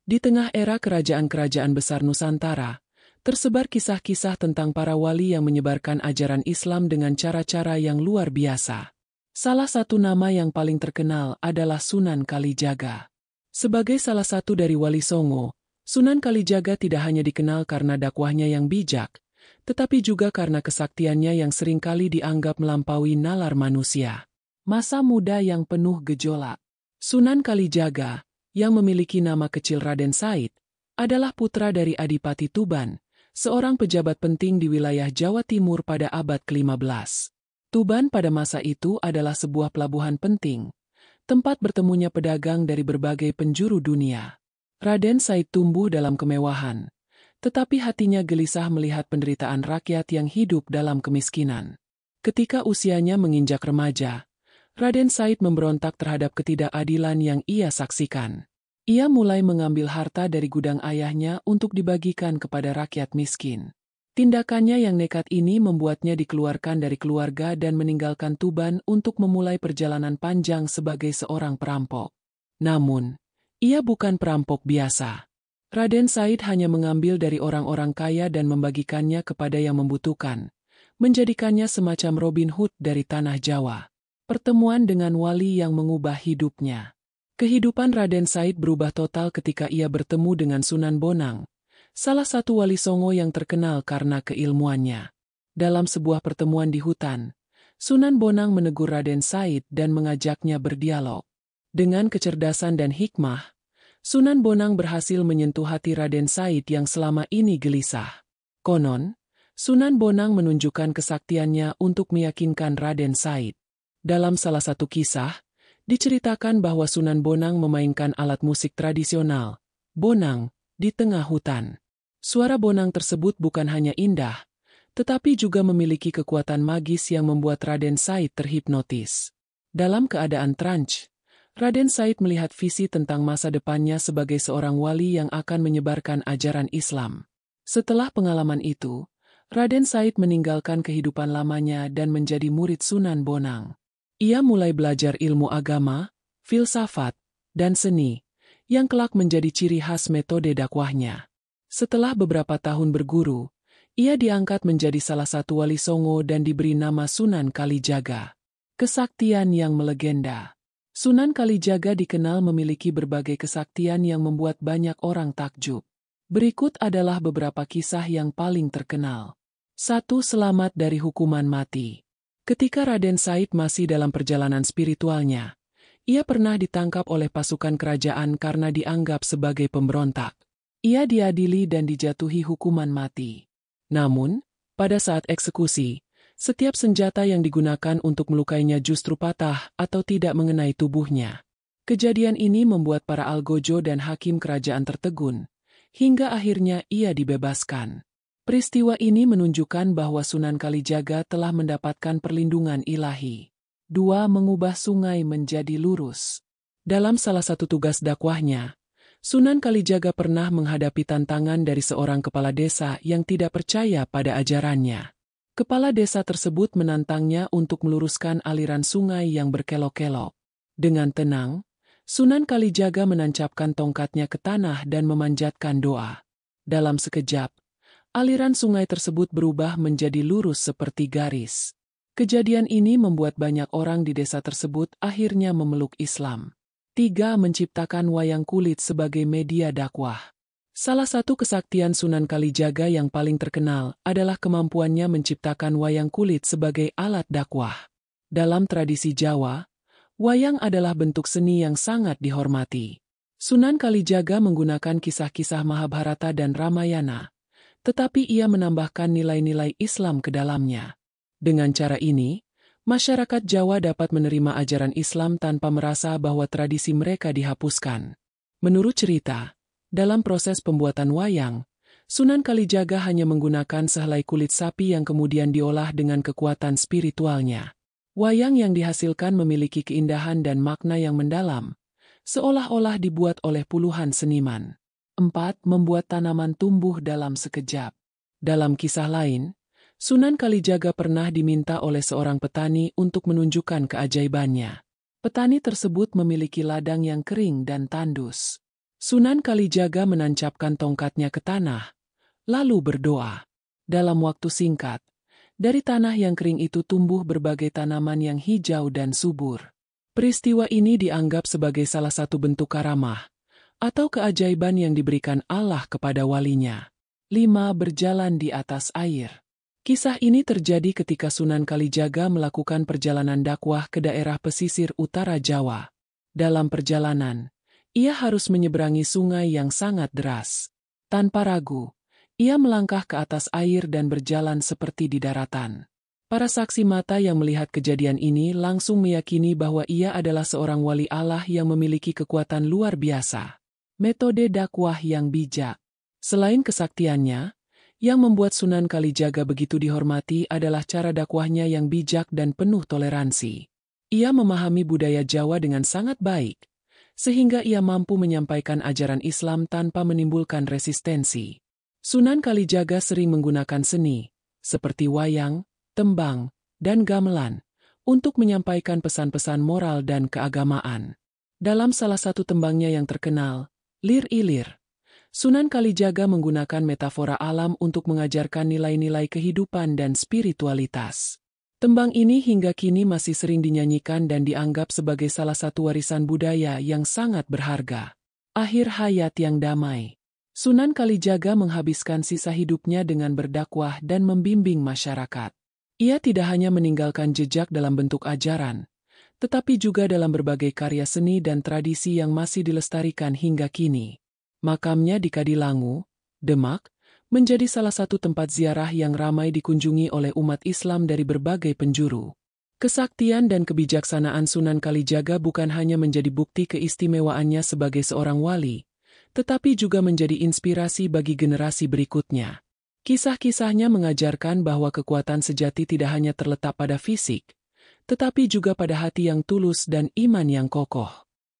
Di tengah era kerajaan-kerajaan besar Nusantara, tersebar kisah-kisah tentang para wali yang menyebarkan ajaran Islam dengan cara-cara yang luar biasa. Salah satu nama yang paling terkenal adalah Sunan Kalijaga. Sebagai salah satu dari Wali Songo, Sunan Kalijaga tidak hanya dikenal karena dakwahnya yang bijak, tetapi juga karena kesaktiannya yang seringkali dianggap melampaui nalar manusia. Masa muda yang penuh gejolak. Sunan Kalijaga, yang memiliki nama kecil Raden Said, adalah putra dari Adipati Tuban, seorang pejabat penting di wilayah Jawa Timur pada abad ke-15. Tuban pada masa itu adalah sebuah pelabuhan penting, tempat bertemunya pedagang dari berbagai penjuru dunia. Raden Said tumbuh dalam kemewahan, tetapi hatinya gelisah melihat penderitaan rakyat yang hidup dalam kemiskinan. Ketika usianya menginjak remaja, Raden Said memberontak terhadap ketidakadilan yang ia saksikan. Ia mulai mengambil harta dari gudang ayahnya untuk dibagikan kepada rakyat miskin. Tindakannya yang nekat ini membuatnya dikeluarkan dari keluarga dan meninggalkan Tuban untuk memulai perjalanan panjang sebagai seorang perampok. Namun, ia bukan perampok biasa. Raden Said hanya mengambil dari orang-orang kaya dan membagikannya kepada yang membutuhkan, menjadikannya semacam Robin Hood dari tanah Jawa. Pertemuan dengan wali yang mengubah hidupnya. Kehidupan Raden Said berubah total ketika ia bertemu dengan Sunan Bonang, salah satu wali Songo yang terkenal karena keilmuannya. Dalam sebuah pertemuan di hutan, Sunan Bonang menegur Raden Said dan mengajaknya berdialog. Dengan kecerdasan dan hikmah, Sunan Bonang berhasil menyentuh hati Raden Said yang selama ini gelisah. Konon, Sunan Bonang menunjukkan kesaktiannya untuk meyakinkan Raden Said. Dalam salah satu kisah, diceritakan bahwa Sunan Bonang memainkan alat musik tradisional, bonang, di tengah hutan. Suara bonang tersebut bukan hanya indah, tetapi juga memiliki kekuatan magis yang membuat Raden Said terhipnotis. Dalam keadaan trance, Raden Said melihat visi tentang masa depannya sebagai seorang wali yang akan menyebarkan ajaran Islam. Setelah pengalaman itu, Raden Said meninggalkan kehidupan lamanya dan menjadi murid Sunan Bonang. Ia mulai belajar ilmu agama, filsafat, dan seni, yang kelak menjadi ciri khas metode dakwahnya. Setelah beberapa tahun berguru, ia diangkat menjadi salah satu wali Songo dan diberi nama Sunan Kalijaga. Kesaktian yang melegenda. Sunan Kalijaga dikenal memiliki berbagai kesaktian yang membuat banyak orang takjub. Berikut adalah beberapa kisah yang paling terkenal. 1. Selamat dari hukuman mati. Ketika Raden Said masih dalam perjalanan spiritualnya, ia pernah ditangkap oleh pasukan kerajaan karena dianggap sebagai pemberontak. Ia diadili dan dijatuhi hukuman mati. Namun, pada saat eksekusi, setiap senjata yang digunakan untuk melukainya justru patah atau tidak mengenai tubuhnya. Kejadian ini membuat para algojo dan hakim kerajaan tertegun, hingga akhirnya ia dibebaskan. Peristiwa ini menunjukkan bahwa Sunan Kalijaga telah mendapatkan perlindungan ilahi. 2. Mengubah sungai menjadi lurus. Dalam salah satu tugas dakwahnya, Sunan Kalijaga pernah menghadapi tantangan dari seorang kepala desa yang tidak percaya pada ajarannya. Kepala desa tersebut menantangnya untuk meluruskan aliran sungai yang berkelok-kelok. Dengan tenang, Sunan Kalijaga menancapkan tongkatnya ke tanah dan memanjatkan doa. Dalam sekejap, aliran sungai tersebut berubah menjadi lurus seperti garis. Kejadian ini membuat banyak orang di desa tersebut akhirnya memeluk Islam. 3. Menciptakan wayang kulit sebagai media dakwah. Salah satu kesaktian Sunan Kalijaga yang paling terkenal adalah kemampuannya menciptakan wayang kulit sebagai alat dakwah. Dalam tradisi Jawa, wayang adalah bentuk seni yang sangat dihormati. Sunan Kalijaga menggunakan kisah-kisah Mahabharata dan Ramayana, tetapi ia menambahkan nilai-nilai Islam ke dalamnya. Dengan cara ini, masyarakat Jawa dapat menerima ajaran Islam tanpa merasa bahwa tradisi mereka dihapuskan. Menurut cerita, dalam proses pembuatan wayang, Sunan Kalijaga hanya menggunakan sehelai kulit sapi yang kemudian diolah dengan kekuatan spiritualnya. Wayang yang dihasilkan memiliki keindahan dan makna yang mendalam, seolah-olah dibuat oleh puluhan seniman. 4. Membuat tanaman tumbuh dalam sekejap. Dalam kisah lain, Sunan Kalijaga pernah diminta oleh seorang petani untuk menunjukkan keajaibannya. Petani tersebut memiliki ladang yang kering dan tandus. Sunan Kalijaga menancapkan tongkatnya ke tanah, lalu berdoa. Dalam waktu singkat, dari tanah yang kering itu tumbuh berbagai tanaman yang hijau dan subur. Peristiwa ini dianggap sebagai salah satu bentuk karamah atau keajaiban yang diberikan Allah kepada walinya. 5. Berjalan di atas air. Kisah ini terjadi ketika Sunan Kalijaga melakukan perjalanan dakwah ke daerah pesisir utara Jawa. Dalam perjalanan, ia harus menyeberangi sungai yang sangat deras. Tanpa ragu, ia melangkah ke atas air dan berjalan seperti di daratan. Para saksi mata yang melihat kejadian ini langsung meyakini bahwa ia adalah seorang wali Allah yang memiliki kekuatan luar biasa. Metode dakwah yang bijak. Selain kesaktiannya, yang membuat Sunan Kalijaga begitu dihormati adalah cara dakwahnya yang bijak dan penuh toleransi. Ia memahami budaya Jawa dengan sangat baik, sehingga ia mampu menyampaikan ajaran Islam tanpa menimbulkan resistensi. Sunan Kalijaga sering menggunakan seni, seperti wayang, tembang, dan gamelan, untuk menyampaikan pesan-pesan moral dan keagamaan. Dalam salah satu tembangnya yang terkenal, Lir Ilir, Sunan Kalijaga menggunakan metafora alam untuk mengajarkan nilai-nilai kehidupan dan spiritualitas. Tembang ini hingga kini masih sering dinyanyikan dan dianggap sebagai salah satu warisan budaya yang sangat berharga. Akhir hayat yang damai. Sunan Kalijaga menghabiskan sisa hidupnya dengan berdakwah dan membimbing masyarakat. Ia tidak hanya meninggalkan jejak dalam bentuk ajaran, tetapi juga dalam berbagai karya seni dan tradisi yang masih dilestarikan hingga kini. Makamnya di Kadilangu, Demak, menjadi salah satu tempat ziarah yang ramai dikunjungi oleh umat Islam dari berbagai penjuru. Kesaktian dan kebijaksanaan Sunan Kalijaga bukan hanya menjadi bukti keistimewaannya sebagai seorang wali, tetapi juga menjadi inspirasi bagi generasi berikutnya. Kisah-kisahnya mengajarkan bahwa kekuatan sejati tidak hanya terletak pada fisik, tetapi juga pada hati yang tulus dan iman yang kokoh.